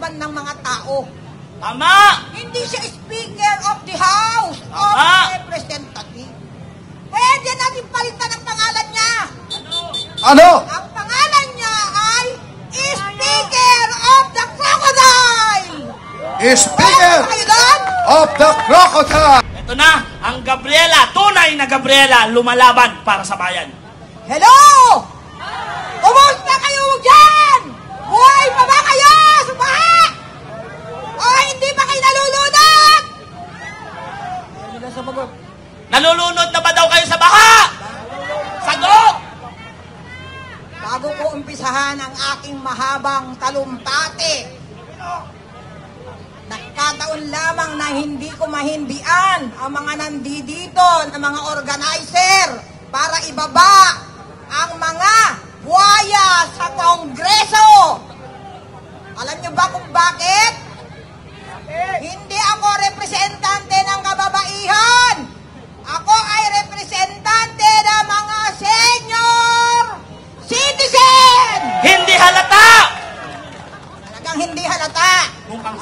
paglalaban ng mga tao. Tama! Hindi siya Speaker of the House of Representatives. Pwede natin palitan ang pangalan niya. Ano? Ang pangalan niya ay Speaker of the Crocodile. Speaker Kayo doon? of the Crocodile. Ito na, ang Gabriela, tunay na Gabriela, lumalaban para sa bayan. Hello! Kumusta kayo dyan? Buhay pa ba kayo sa baha? O hindi pa kayo nalulunod? Nalulunod na ba daw kayo sa baha? Sagot! Bago ko umpisahan ang aking mahabang talumpati, nagkataon lamang na hindi ko mahindian ang mga nandito, ang mga organizer, para ibaba ang mga buhaya sa Kongreso. Alam niyo ba kung bakit? Hindi ako representante ng kababaihan. Ako ay representante ng mga senior citizen. Hindi halata! Talagang hindi halata. Mukhang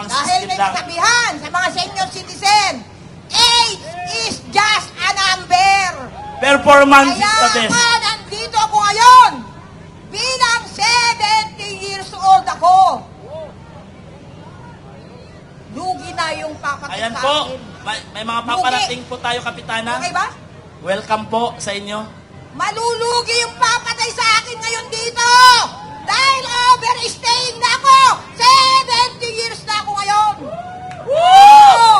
Dahil may lang. kasabihan sa mga senior citizen, age is just a number. Performance Kaya status. nga, nandito ako ngayon. Bilang 70 years old ako. Lugi na yung papatay Ayan sa po, akin. may mga paparating po tayo, Kapitana. Okay ba? Welcome po sa inyo. Malulugi yung papatay sa akin ngayon dito. Dahil overstaying na ako. 70 years na ako ngayon. Woo!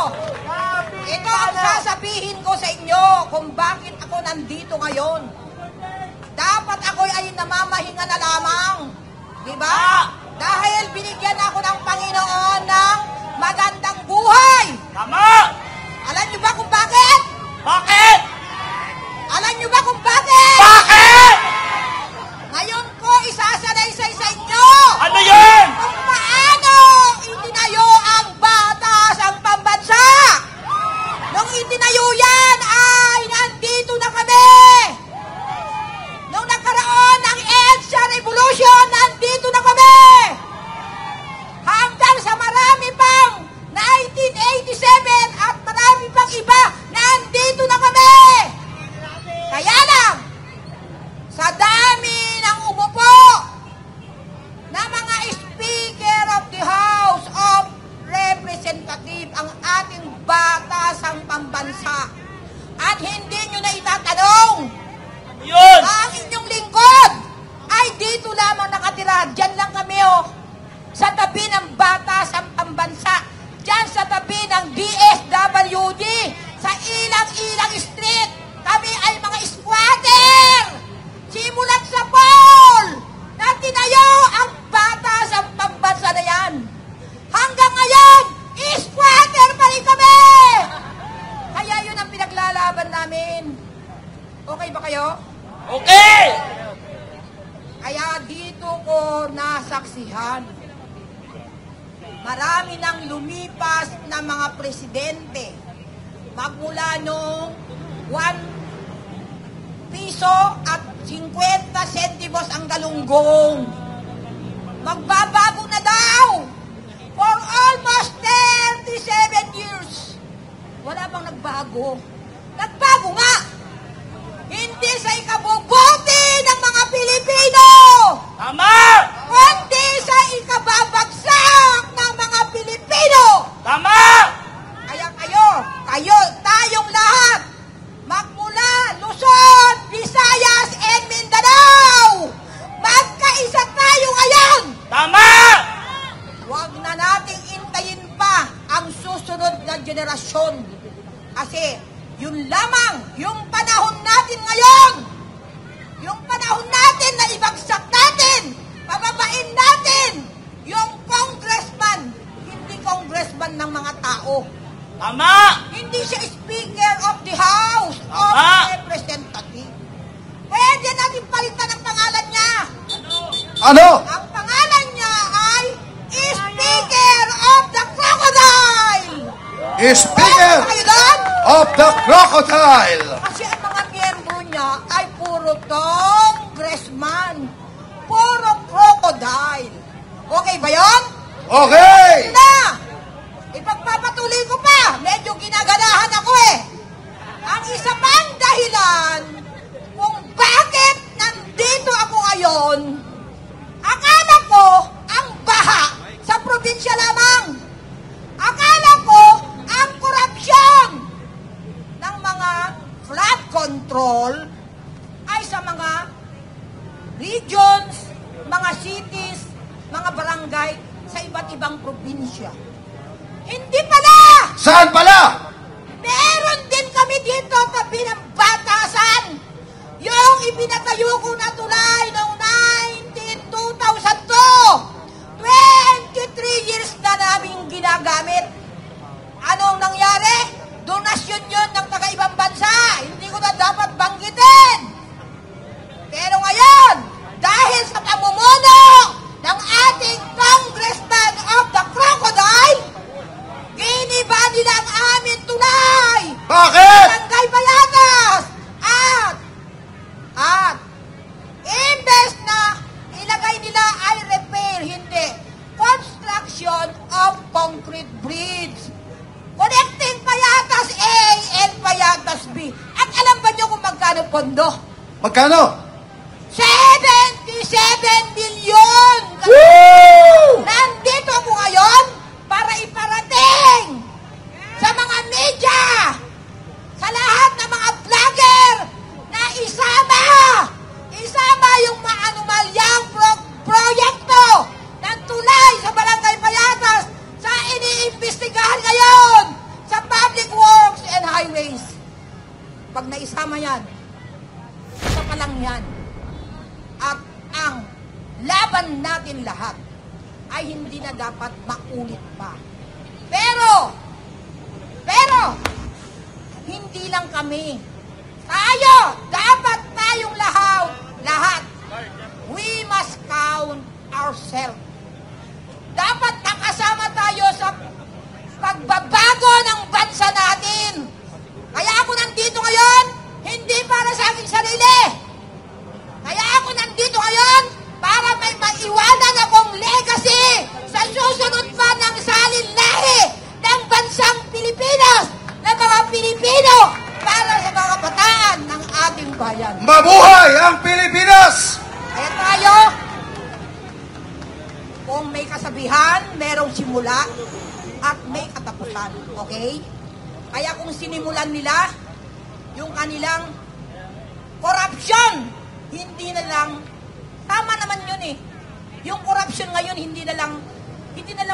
Ito ang sasabihin ko sa inyo kung bakit ako nandito ngayon. Dapat ako ay namamahinga na lamang. Diba? Dahil binigyan ako ng Panginoon ng magandang buhay. Tama! Alam niyo ba kung bakit? Bakit? Alam niyo ba kung bakit? Bakit? Ngayon ko isasanay-say sa inyo. Ano yun? Kung paano itinayo ang batas ang pambansa. Nung itinayo yan ay nandito na kami. Nung nagkaroon ng EDSA Revolution, nandito na kami. Hanggang sa marami pang 1987 at marami pang iba, nandito na kami. Kaya lang, sa dami ng umupo na mga Speaker of the House of Representatives ang ating batasang pambansa. At hindi nyo na itatanong, Yun! ang inyong lingkod ay dito lamang nakatira. Diyan lang kami sa tabi ng batasang pambansa. Diyan sa tabi ng DSWD, sa Ilang-Ilang Street. Kami ay mga squatter! Simulat sa poll na tinayo ang batas ang pambansa na yan. Hanggang ngayon, squatter pa rin kami! Kaya yun ang pinaglalaban namin. Okay ba kayo? Okay! Kaya dito ko nasaksihan. Marami nang lumipas na mga presidente. Magmula nung 1 piso at 50 centimos ang galunggong. Magbabago na daw for almost 37 years. Wala bang nagbago? Nagbago nga! Hindi sa ikabubuti ng mga Pilipino! Tama! Kundi sa ikababagsak ng mga Pilipino! Tama! Kaya kayo, tayong lahat, magmula Luzon, Visayas, and Mindanao, magkaisa tayo ngayon! Tama! Huwag na nating intayin pa ang susunod na generasyon. Kasi yun lamang, yung panahon natin ngayon, yung panahon natin na ibagsak natin, pababain natin, yung congressman, hindi congressman ng mga tao. Tama! Hindi siya Speaker of the House of Representatives. Pwede natin palitan ang pangalan niya. Ano? Ang pangalan niya ay Speaker of the Crocodile. Speaker Kayo doon? of the Crocodile. Kasi ang mga miyembro niya ay puro congressman. Puro crocodile. Okay ba yun? Okay! Na! Ipagpapatuloy ko pa. Medyo ginaganahan ako eh. Ang isa pang dahilan kung bakit nandito ako ngayon, akala ko ang baha sa probinsya lamang. Akala ko ang korupsyon ng mga flood control ay sa mga regions, mga cities, mga barangay sa iba't ibang probinsya. Hindi pala! Saan pala? Meron din kami dito tabi ng batasan. Yung ipinatayo ko na tulay noong 2002. 23 years na namin ginagamit. Anong nangyari? Donasyon yun ng taga-ibang bansa. Hindi ko na dapat banggitin. Pero ngayon, dahil sa pamumuno ng ating Congressman of the Crocodile, giniba nila ang aming tulay. Bakit? Barangay Bayatas. At, imbes na ilagay nila ay repair, hindi. Construction of concrete bridge. Connecting Payatas A and Payatas B. At alam ba nyo kung magkano pondo? Magkano? 77 billion! Woo! Nandito ako ngayon para iparating sa mga media, sa lahat ng mga vlogger na isama yung maanumalyang proyekto ng tulay sa Barangay Payatas sa iniimbestigahan ngayon sa Public Works and Highways. Pag naisama yan, isa pa lang yan. At ang laban natin lahat ay hindi na dapat maulit pa. Pero, hindi lang kami. Dapat tayong lahat, we must count ourselves. Dapat nakasama tayo sa pagbabago ng bansa natin. Kaya ako nandito ngayon, hindi para sa aking sarili. Kaya ako nandito ngayon para may maiwanan akong legacy sa susunod pa ng salin lahi ng bansang Pilipinas, ng mga Pilipino, para sa mga kabataan ng ating bayan. Mabuhay ang Pilipinas! Kaya tayo, kung may kasabihan, merong simula at may katapusan. Okay? Kaya kung sinimulan nila yung kanilang corruption, hindi na lang, tama naman yun eh. Yung corruption ngayon, hindi na lang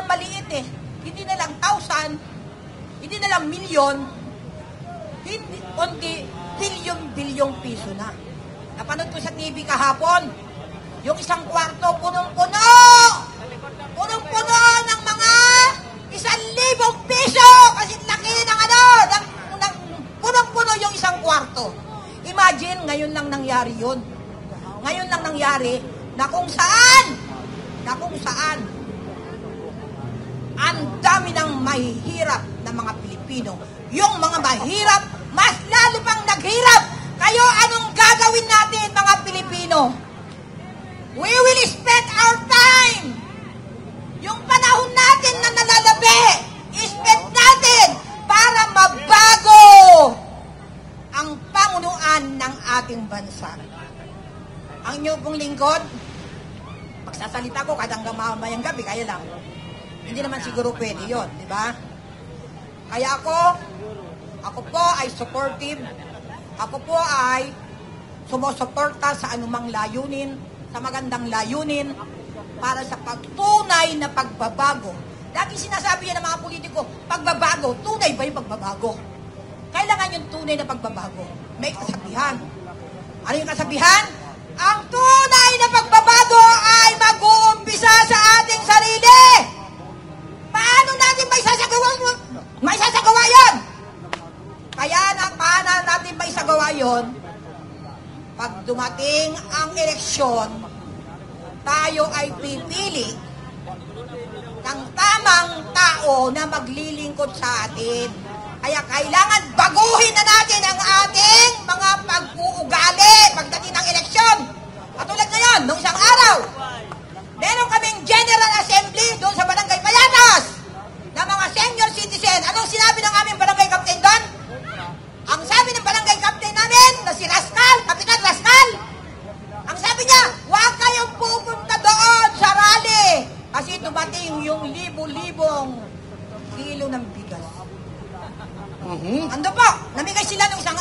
maliit eh. Hindi na lang 1,000, hindi na lang milyon, hindi, kundi bilyong piso na. Napanood ko sa TV kahapon, yung isang kwarto, punong-puno! Punong-puno ng mga 1,000 piso! Kasi laki ng punong-puno yung isang kwarto. Imagine, ngayon lang nangyari yun. Ngayon lang nangyari na kung saan ang dami ng mahihirap na mga Pilipino. Yung mga mahirap, mas lalo pang naghirap. Kayo, anong gagawin natin mga Pilipino? We will spend our time. Yung panahon natin na nalalabi, spend natin para mabago ang pamunuan ng ating bansa. Ang inyo pong lingkod, magsasalita ko kada hanggang mamayang gabi, kaya lang. Hindi naman siguro pwede yun, di ba? Kaya ako po ay supportive. Ako po ay sumusuporta sa anumang layunin, sa magandang layunin, para sa pagtunay na pagbabago. Lagi sinasabi yan ng mga politiko, pagbabago, tunay ba yung pagbabago? Kailangan yung tunay na pagbabago. May kasabihan. Ano yung kasabihan? Ang tunay na pagbabago ay mag-uumpisa sa ating sarili. Paano natin may sasagawa yun? Kaya paano natin may sagawa yun? Pag dumating ang eleksyon, tayo ay pipili ng tamang tao na maglilingkod sa atin. Kaya kailangan baguhin na natin ang ating mga pag-uugali pagdating ng eleksyon. Katulad ngayon, nung isang araw, meron kaming General Assembly doon sa Barangay Payatas.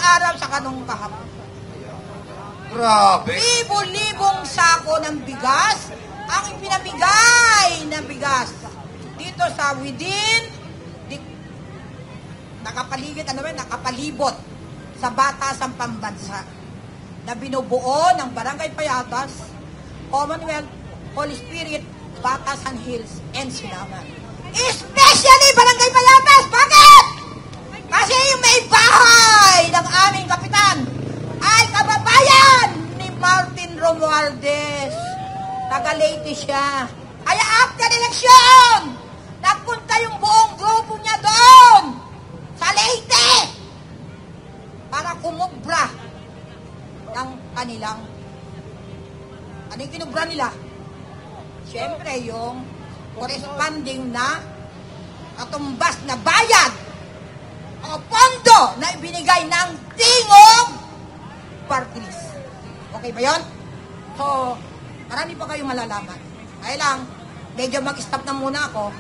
araw sa kanong kahapon. Grabe. Libo-libong sako ng bigas ang ipinamigay na bigas dito sa nakapalibot sa Batasang Pambansa na binubuo ng Barangay Payatas, Commonwealth, Holy Spirit, Batasan Hills, and Sinaman. Especially Barangay Payatas! Bakit? Kasi yung may bahay ng aming kapitan ay kababayan ni Martin Romualdez. Taga-Leyte siya. Kaya after election, nagpunta yung buong grupo niya doon sa Leyte para kumubra ng kanilang anong kinubra nila? Siyempre, yung corresponding na katumbas na bayad o pondo na ibinigay ng Tingog Party List. Okay ba yun? So, marami pa kayong malalaman. Kaya lang, medyo mag-stop na muna ako